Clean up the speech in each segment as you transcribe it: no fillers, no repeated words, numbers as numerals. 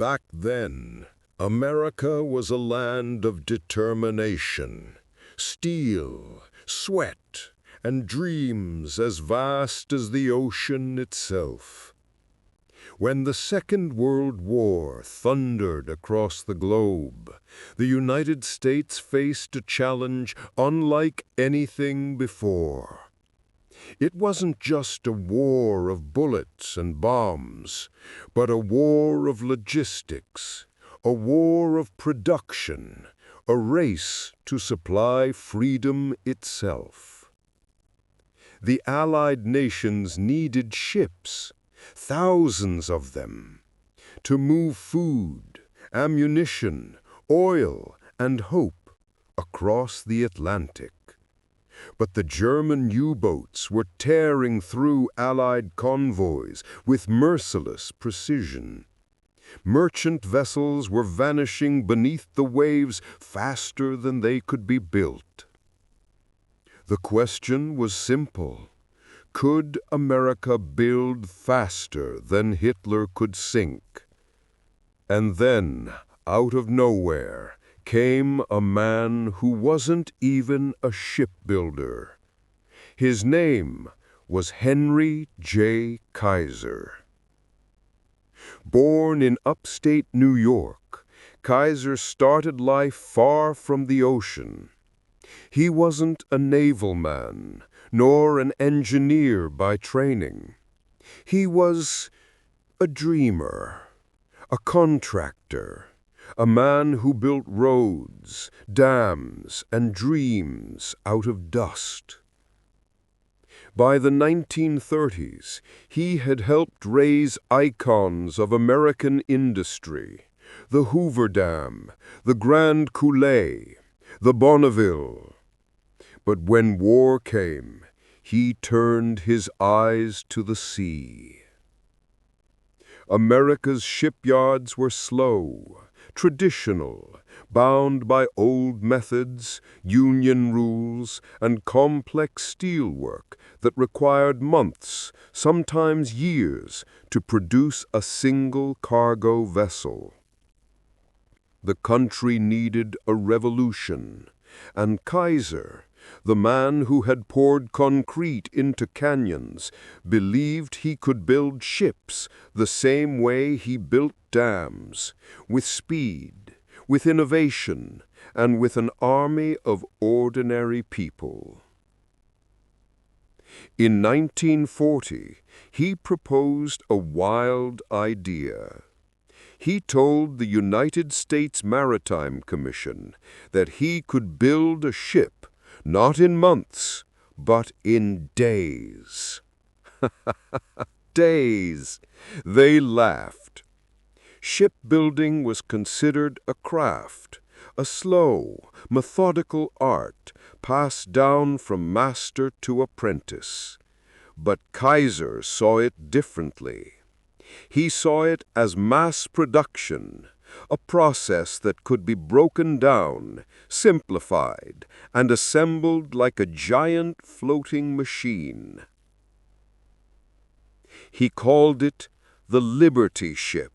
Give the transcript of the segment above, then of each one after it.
Back then, America was a land of determination, steel, sweat, and dreams as vast as the ocean itself. When the Second World War thundered across the globe, the United States faced a challenge unlike anything before. It wasn't just a war of bullets and bombs, but a war of logistics, a war of production, a race to supply freedom itself. The Allied nations needed ships, thousands of them, to move food, ammunition, oil, and hope across the Atlantic. But the German U-boats were tearing through Allied convoys with merciless precision. Merchant vessels were vanishing beneath the waves faster than they could be built. The question was simple. Could America build faster than Hitler could sink? And then, out of nowhere, came a man who wasn't even a shipbuilder. His name was Henry J. Kaiser. Born in upstate New York, Kaiser started life far from the ocean. He wasn't a naval man, nor an engineer by training. He was a dreamer, a contractor, a man who built roads, dams, and dreams out of dust. By the 1930s, he had helped raise icons of American industry: the Hoover Dam, the Grand Coulee, the Bonneville. But when war came, he turned his eyes to the sea. America's shipyards were slow, traditional, bound by old methods, union rules, and complex steelwork that required months, sometimes years, to produce a single cargo vessel. The country needed a revolution, and Kaiser, the man who had poured concrete into canyons, believed he could build ships the same way he built dams, with speed, with innovation, and with an army of ordinary people. In 1940, he proposed a wild idea. He told the United States Maritime Commission that he could build a ship not in months, but in days. Days! They laughed. Shipbuilding was considered a craft, a slow, methodical art passed down from master to apprentice. But Kaiser saw it differently. He saw it as mass production, a process that could be broken down, simplified, and assembled like a giant floating machine. He called it the Liberty Ship.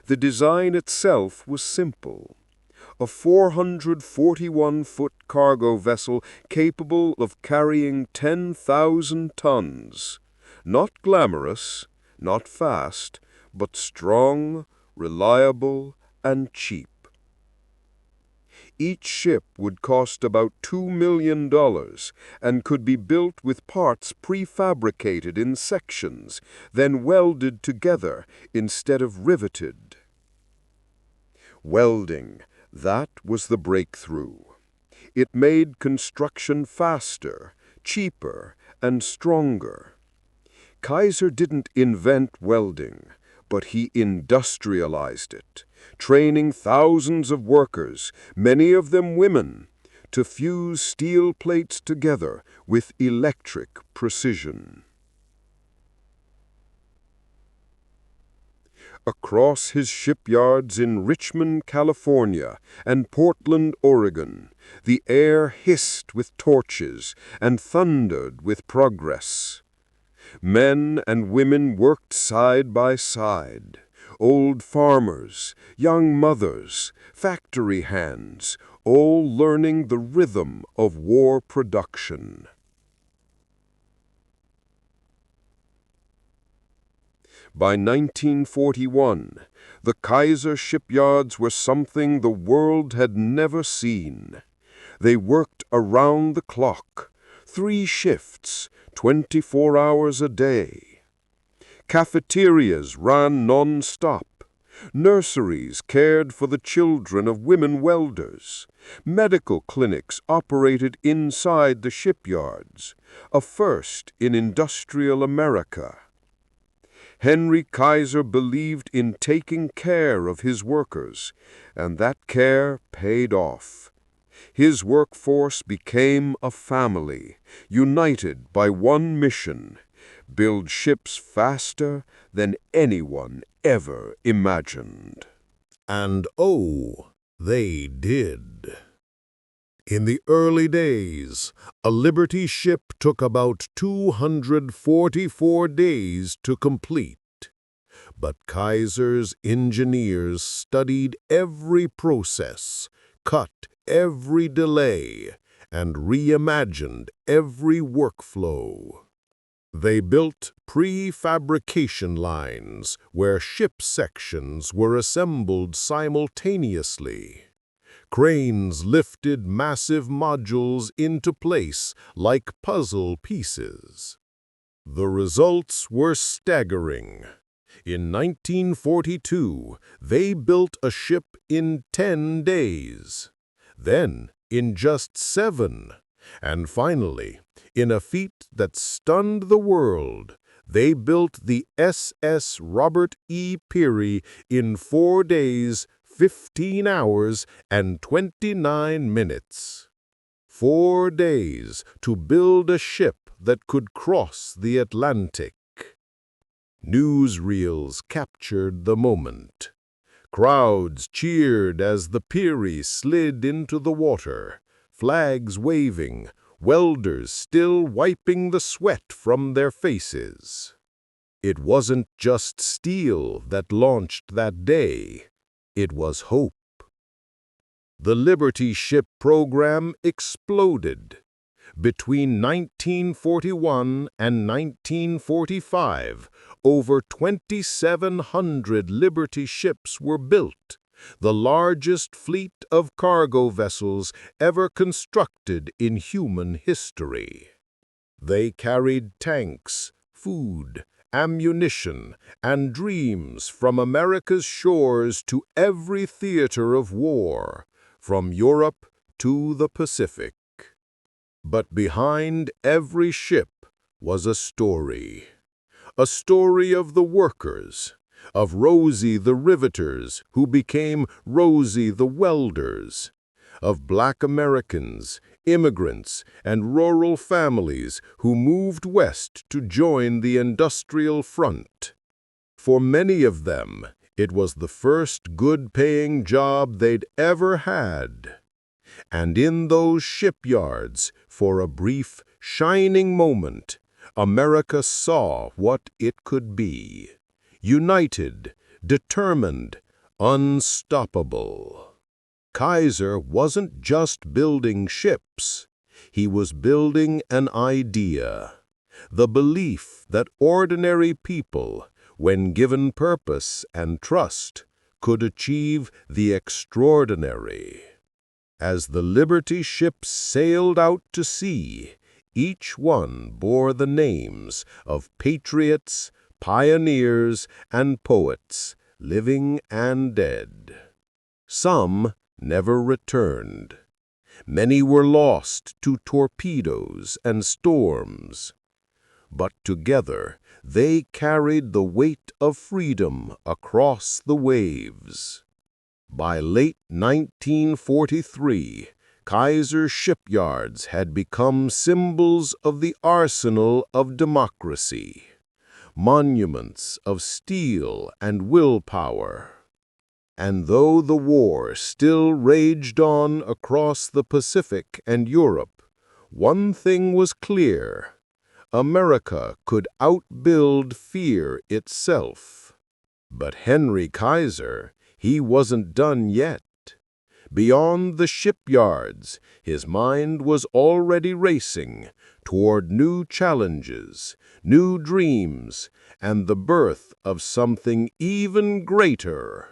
The design itself was simple: a 441-foot cargo vessel capable of carrying 10,000 tons. Not glamorous, not fast, but strong, reliable, and cheap. Each ship would cost about $2 million and could be built with parts prefabricated in sections, then welded together instead of riveted. Welding, that was the breakthrough. It made construction faster, cheaper, and stronger. Kaiser didn't invent welding, but he industrialized it, training thousands of workers, many of them women, to fuse steel plates together with electric precision. Across his shipyards in Richmond, California, and Portland, Oregon, the air hissed with torches and thundered with progress. Men and women worked side by side. Old farmers, young mothers, factory hands, all learning the rhythm of war production. By 1941, the Kaiser shipyards were something the world had never seen. They worked around the clock, 3 shifts, 24 hours a day. Cafeterias ran non-stop. Nurseries cared for the children of women welders. Medical clinics operated inside the shipyards, a first in industrial America. Henry Kaiser believed in taking care of his workers, and that care paid off. His workforce became a family, united by one mission: build ships faster than anyone ever imagined. And oh, they did. In the early days, a Liberty ship took about 244 days to complete. But Kaiser's engineers studied every process, cut every delay, and reimagined every workflow. They built prefabrication lines where ship sections were assembled simultaneously. Cranes lifted massive modules into place like puzzle pieces. The results were staggering. In 1942, they built a ship in 10 days. Then, in just 7. And finally, in a feat that stunned the world, they built the SS Robert E. Peary in 4 days, 15 hours, and 29 minutes. 4 days to build a ship that could cross the Atlantic. Newsreels captured the moment. Crowds cheered as the Peary slid into the water, flags waving, welders still wiping the sweat from their faces. It wasn't just steel that launched that day. It was hope. The Liberty ship program exploded. Between 1941 and 1945, over 2,700 Liberty ships were built, the largest fleet of cargo vessels ever constructed in human history. They carried tanks, food, ammunition, and dreams from America's shores to every theater of war, from Europe to the Pacific. But behind every ship was a story of the workers, of Rosie the riveters who became Rosie the welders, of Black Americans, immigrants, and rural families who moved west to join the industrial front. For many of them, it was the first good-paying job they'd ever had. And in those shipyards, for a brief, shining moment, America saw what it could be. United, determined, unstoppable. Kaiser wasn't just building ships. He was building an idea. The belief that ordinary people, when given purpose and trust, could achieve the extraordinary. As the Liberty ships sailed out to sea, each one bore the names of patriots, pioneers, and poets, living and dead. Some never returned. Many were lost to torpedoes and storms. But together they carried the weight of freedom across the waves. By late 1943, Kaiser shipyards had become symbols of the arsenal of democracy, monuments of steel and willpower. And though the war still raged on across the Pacific and Europe, one thing was clear: America could outbuild fear itself. But Henry Kaiser, he wasn't done yet. Beyond the shipyards, his mind was already racing toward new challenges, new dreams, and the birth of something even greater.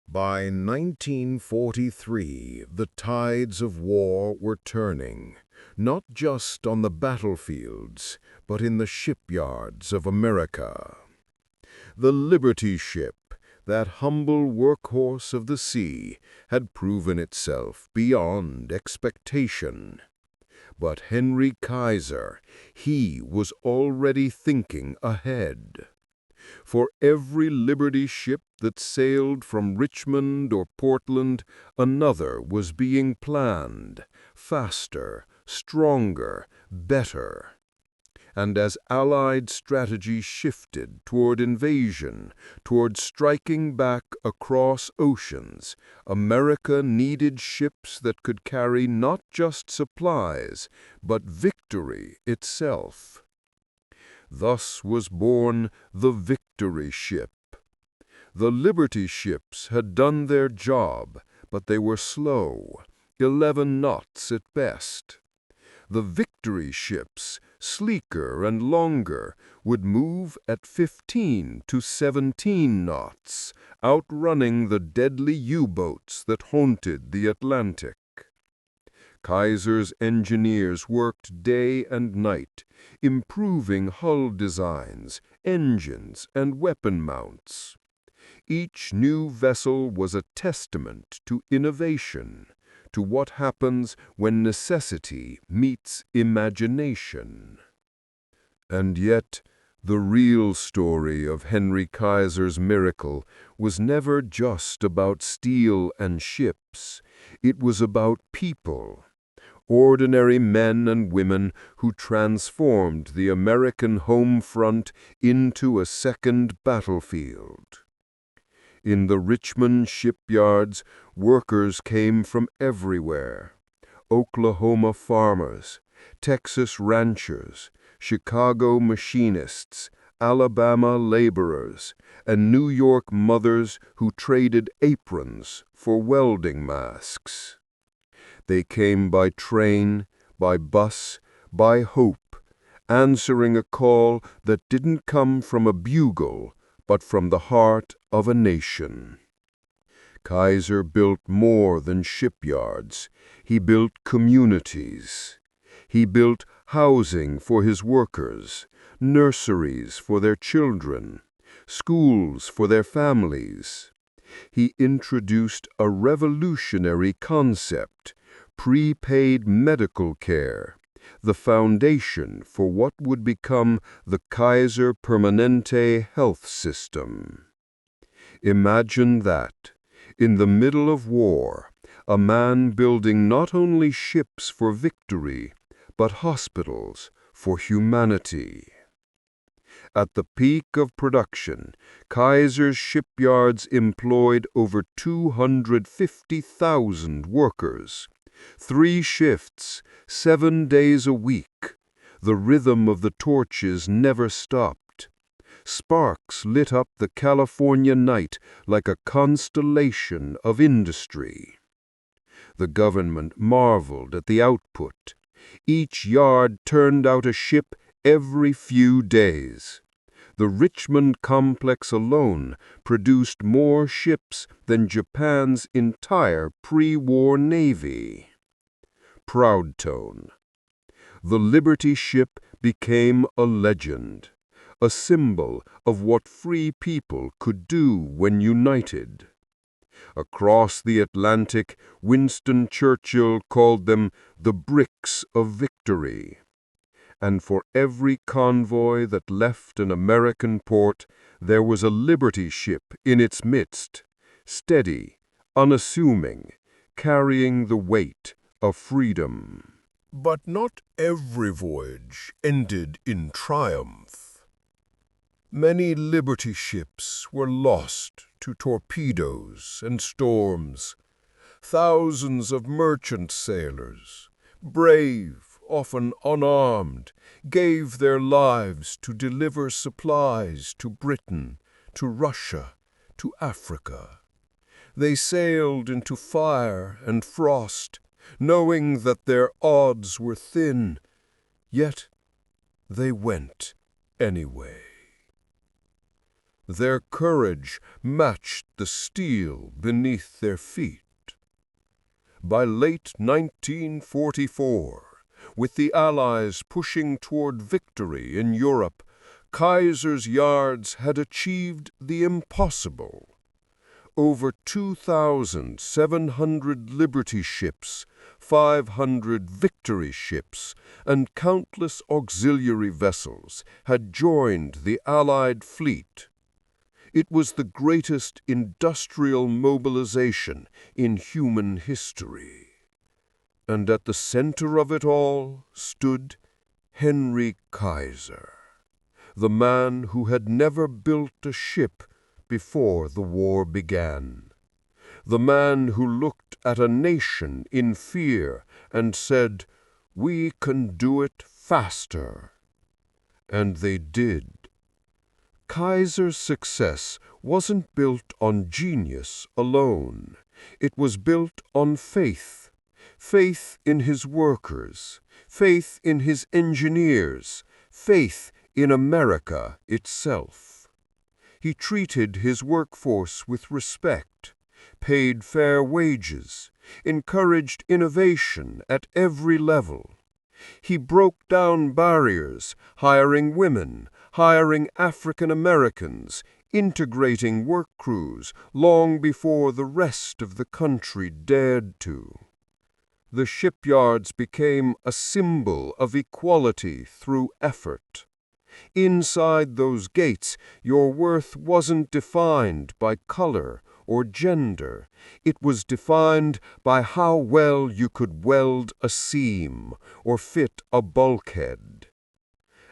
By 1943, the tides of war were turning, not just on the battlefields, but in the shipyards of America. The Liberty ship, that humble workhorse of the sea, had proven itself beyond expectation. But Henry Kaiser, he was already thinking ahead. For every Liberty ship that sailed from Richmond or Portland, another was being planned, faster, stronger, better. And as Allied strategy shifted toward invasion, toward striking back across oceans, America needed ships that could carry not just supplies, but victory itself. Thus was born the Victory ship. The Liberty ships had done their job, but they were slow, 11 knots at best. The Victory ships, sleeker and longer, would move at 15 to 17 knots, outrunning the deadly U-boats that haunted the Atlantic. Kaiser's engineers worked day and night, improving hull designs, engines, and weapon mounts. Each new vessel was a testament to innovation, to what happens when necessity meets imagination. And yet, the real story of Henry Kaiser's miracle was never just about steel and ships. It was about people. Ordinary men and women who transformed the American home front into a second battlefield. In the Richmond shipyards, workers came from everywhere. Oklahoma farmers, Texas ranchers, Chicago machinists, Alabama laborers, and New York mothers who traded aprons for welding masks. They came by train, by bus, by hope, answering a call that didn't come from a bugle, but from the heart of a nation. Kaiser built more than shipyards. He built communities. He built housing for his workers, nurseries for their children, schools for their families. He introduced a revolutionary concept, prepaid medical care, the foundation for what would become the Kaiser Permanente health system. Imagine that, in the middle of war, a man building not only ships for victory, but hospitals for humanity. At the peak of production, Kaiser's shipyards employed over 250,000 workers. 3 shifts, 7 days a week. The rhythm of the torches never stopped. Sparks lit up the California night like a constellation of industry. The government marveled at the output. Each yard turned out a ship every few days. The Richmond complex alone produced more ships than Japan's entire pre-war navy. Proud tone. The Liberty ship became a legend, a symbol of what free people could do when united. Across the Atlantic, Winston Churchill called them the bricks of victory. And for every convoy that left an American port, there was a Liberty ship in its midst, steady, unassuming, carrying the weight of freedom. But not every voyage ended in triumph. Many Liberty ships were lost to torpedoes and storms. Thousands of merchant sailors, brave, often unarmed, gave their lives to deliver supplies to Britain, to Russia, to Africa. They sailed into fire and frost, knowing that their odds were thin, yet they went anyway. Their courage matched the steel beneath their feet. By late 1944, with the Allies pushing toward victory in Europe, Kaiser's yards had achieved the impossible. Over 2,700 Liberty ships, 500 Victory ships, and countless auxiliary vessels had joined the Allied fleet. It was the greatest industrial mobilization in human history. And at the center of it all stood Henry Kaiser, the man who had never built a ship before the war began, the man who looked at a nation in fear and said, "We can do it faster." And they did. Kaiser's success wasn't built on genius alone. It was built on faith. Faith in his workers, faith in his engineers, faith in America itself. He treated his workforce with respect, paid fair wages, encouraged innovation at every level. He broke down barriers, hiring women, hiring African Americans, integrating work crews long before the rest of the country dared to. The shipyards became a symbol of equality through effort. Inside those gates, your worth wasn't defined by color or gender. It was defined by how well you could weld a seam or fit a bulkhead.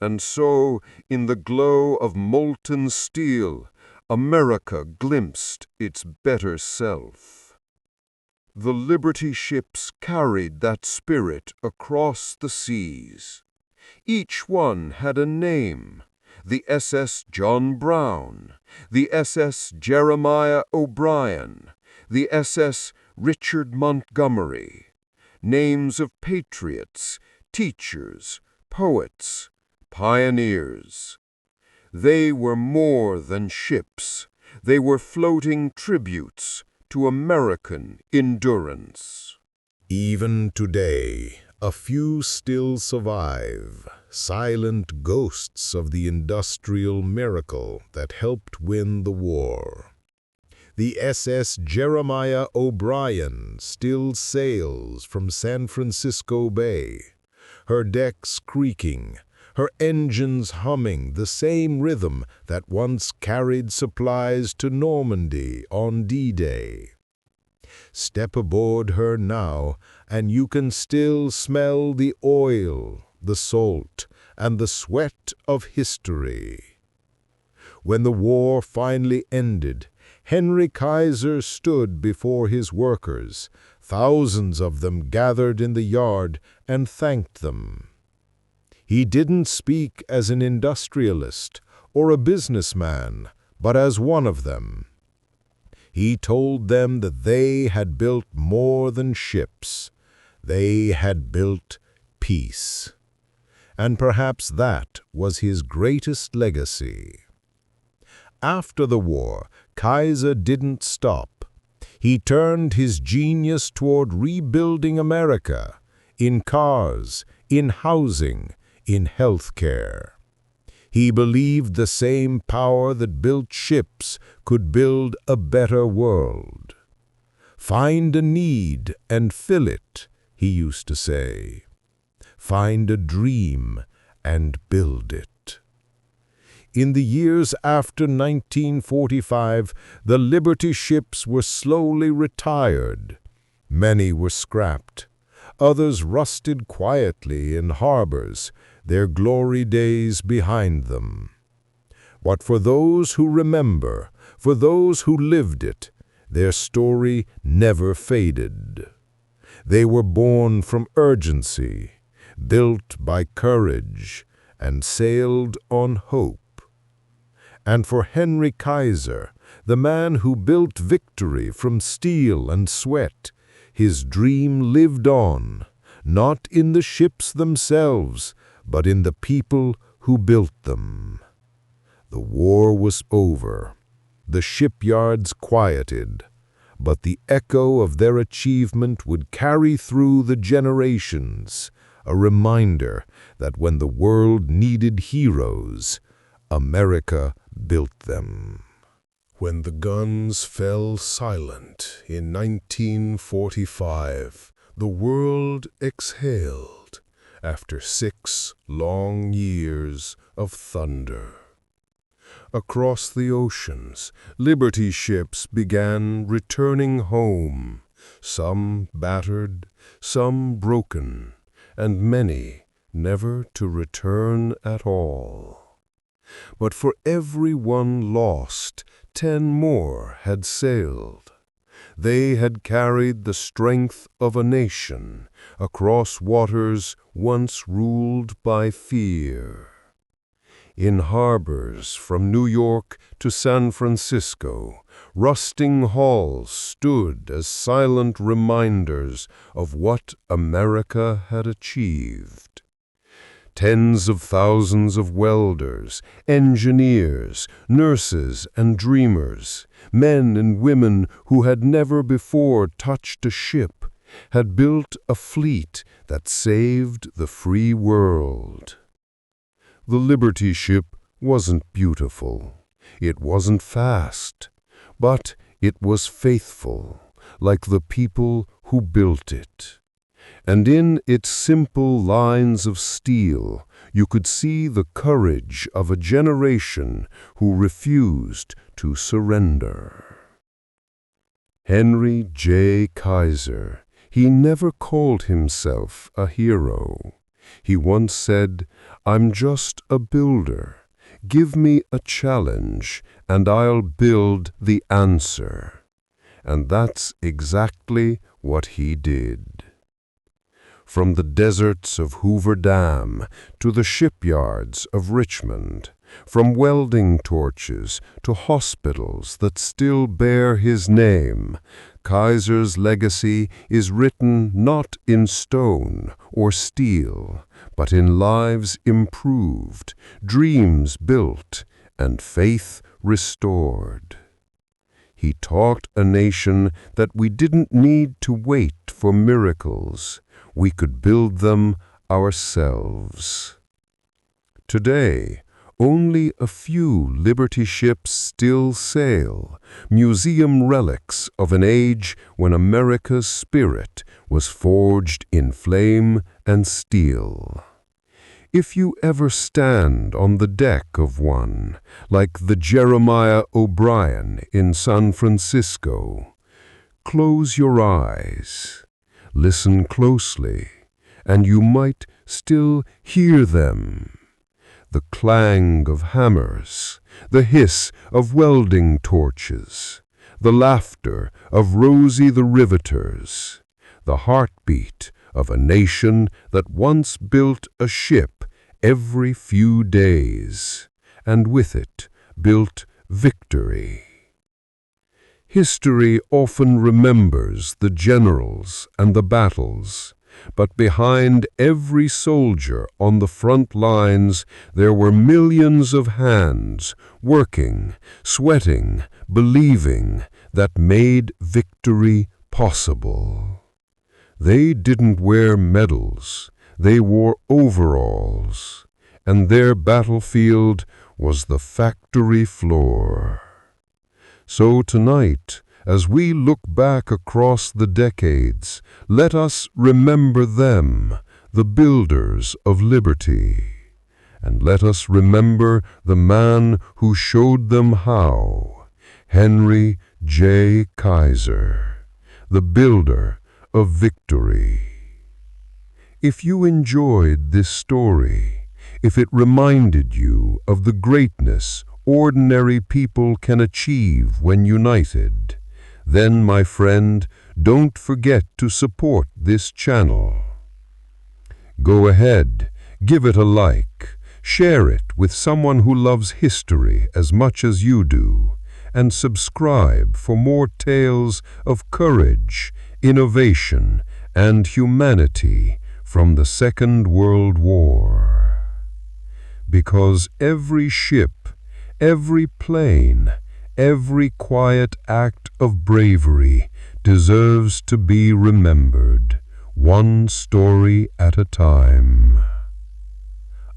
And so, in the glow of molten steel, America glimpsed its better self. The Liberty ships carried that spirit across the seas. Each one had a name: the SS John Brown, the SS Jeremiah O'Brien, the SS Richard Montgomery, names of patriots, teachers, poets, pioneers. They were more than ships. They were floating tributes to American endurance. Even today, a few still survive, silent ghosts of the industrial miracle that helped win the war. The SS Jeremiah O'Brien still sails from San Francisco Bay, her decks creaking, her engines humming the same rhythm that once carried supplies to Normandy on D-Day. Step aboard her now, and you can still smell the oil, the salt, and the sweat of history. When the war finally ended, Henry Kaiser stood before his workers. Thousands of them gathered in the yard and thanked them. He didn't speak as an industrialist or a businessman, but as one of them. He told them that they had built more than ships. They had built peace. And perhaps that was his greatest legacy. After the war, Kaiser didn't stop. He turned his genius toward rebuilding America, in cars, in housing, in healthcare. He believed the same power that built ships could build a better world. Find a need and fill it, he used to say. Find a dream and build it. In the years after 1945, the Liberty ships were slowly retired. Many were scrapped. Others rusted quietly in harbors, their glory days behind them. But for those who remember, for those who lived it, their story never faded. They were born from urgency. built by courage and sailed on hope. And for Henry Kaiser, the man who built victory from steel and sweat, his dream lived on, not in the ships themselves, but in the people who built them. The war was over, the shipyards quieted, but the echo of their achievement would carry through the generations, a reminder that when the world needed heroes, America built them. When the guns fell silent in 1945, the world exhaled after 6 long years of thunder. Across the oceans, Liberty ships began returning home, some battered, some broken, and many never to return at all. But for every one lost, 10 more had sailed. They had carried the strength of a nation across waters once ruled by fear. In harbors from New York to San Francisco, rusting hulls stood as silent reminders of what America had achieved. Tens of thousands of welders, engineers, nurses, and dreamers, men and women who had never before touched a ship, had built a fleet that saved the free world. The Liberty ship wasn't beautiful, it wasn't fast, but it was faithful, like the people who built it. And in its simple lines of steel, you could see the courage of a generation who refused to surrender. Henry J. Kaiser, he never called himself a hero. He once said, "I'm just a builder. Give me a challenge, and I'll build the answer." And that's exactly what he did. From the deserts of Hoover Dam to the shipyards of Richmond, from welding torches to hospitals that still bear his name, Kaiser's legacy is written not in stone or steel, but in lives improved, dreams built, and faith restored. He taught a nation that we didn't need to wait for miracles. We could build them ourselves. Today, only a few Liberty ships still sail, museum relics of an age when America's spirit was forged in flame and steel. If you ever stand on the deck of one, like the Jeremiah O'Brien in San Francisco, close your eyes, listen closely, and you might still hear them. The clang of hammers, the hiss of welding torches, the laughter of Rosie the riveters, the heartbeat of a nation that once built a ship every few days, and with it built victory. History often remembers the generals and the battles, but behind every soldier on the front lines there were millions of hands working, sweating, believing, that made victory possible. They didn't wear medals, they wore overalls, and their battlefield was the factory floor. So tonight, as we look back across the decades, let us remember them, the builders of liberty. And let us remember the man who showed them how, Henry J. Kaiser, the builder of victory. If you enjoyed this story, if it reminded you of the greatness ordinary people can achieve when united, then, my friend, don't forget to support this channel. Go ahead, give it a like, share it with someone who loves history as much as you do, and subscribe for more tales of courage, innovation, and humanity from the Second World War. Because every ship, every plane, every quiet act of bravery deserves to be remembered, one story at a time.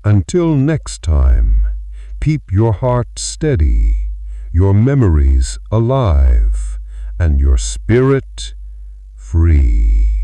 Until next time, keep your heart steady, your memories alive, and your spirit free.